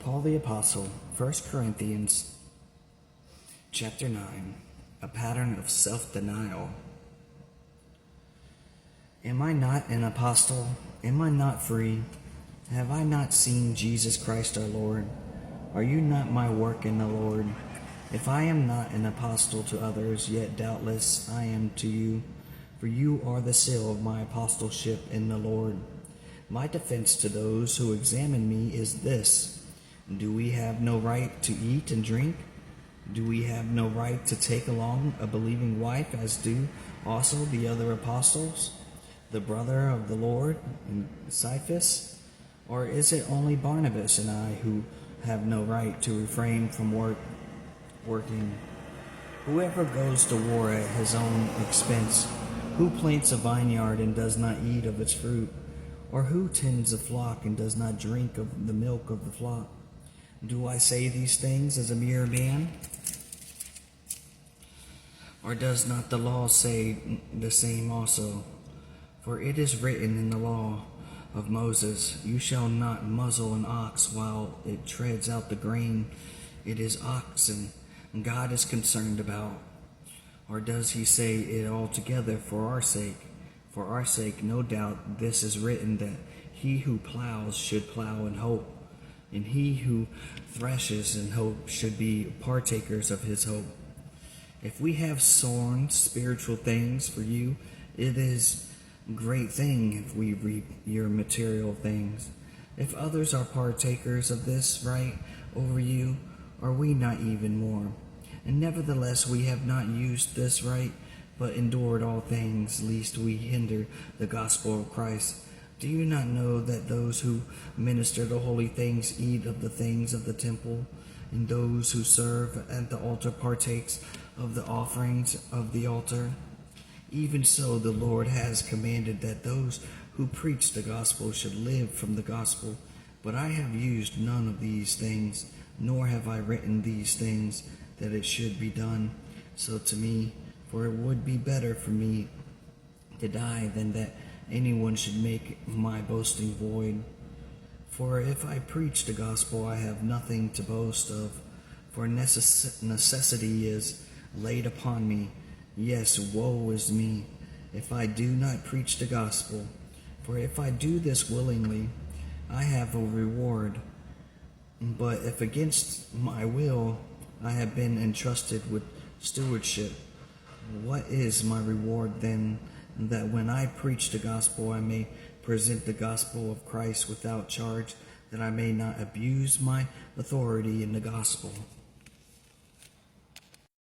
Paul the Apostle, 1 Corinthians chapter 9, a pattern of self-denial. Am I not an apostle? Am I not free? Have I not seen Jesus Christ our Lord? Are you not my work in the Lord? If I am not an apostle to others, yet doubtless I am to you, for you are the seal of my apostleship in the Lord. My defense to those who examine me is this: do we have no right to eat and drink? Do we have no right to take along a believing wife, as do also the other apostles, the brother of the Lord, and Cephas? Or is it only Barnabas and I who have no right to refrain from working? Whoever goes to war at his own expense, who plants a vineyard and does not eat of its fruit, or who tends a flock and does not drink of the milk of the flock? Do I say these things as a mere man? Or does not the law say the same also? For it is written in the law of Moses, you shall not muzzle an ox while it treads out the grain. It is oxen God is concerned about. Or does he say it altogether for our sake? For our sake, no doubt, this is written, that he who plows should plow in hope, and he who threshes in hope should be partakers of his hope. If we have sown spiritual things for you, it is a great thing if we reap your material things. If others are partakers of this right over you, are we not even more? And nevertheless we have not used this right, but endured all things, lest we hinder the gospel of Christ. Do you not know that those who minister the holy things eat of the things of the temple, and those who serve at the altar partakes of the offerings of the altar? Even so the Lord has commanded that those who preach the gospel should live from the gospel. But I have used none of these things, nor have I written these things, that it should be done so to me. For it would be better for me to die than that anyone should make my boasting void. For if I preach the gospel, I have nothing to boast of, for necessity is laid upon me. Yes, woe is me, if I do not preach the gospel. For if I do this willingly, I have a reward. But if against my will I have been entrusted with stewardship, what is my reward then? That when I preach the gospel, I may present the gospel of Christ without charge, that I may not abuse my authority in the gospel.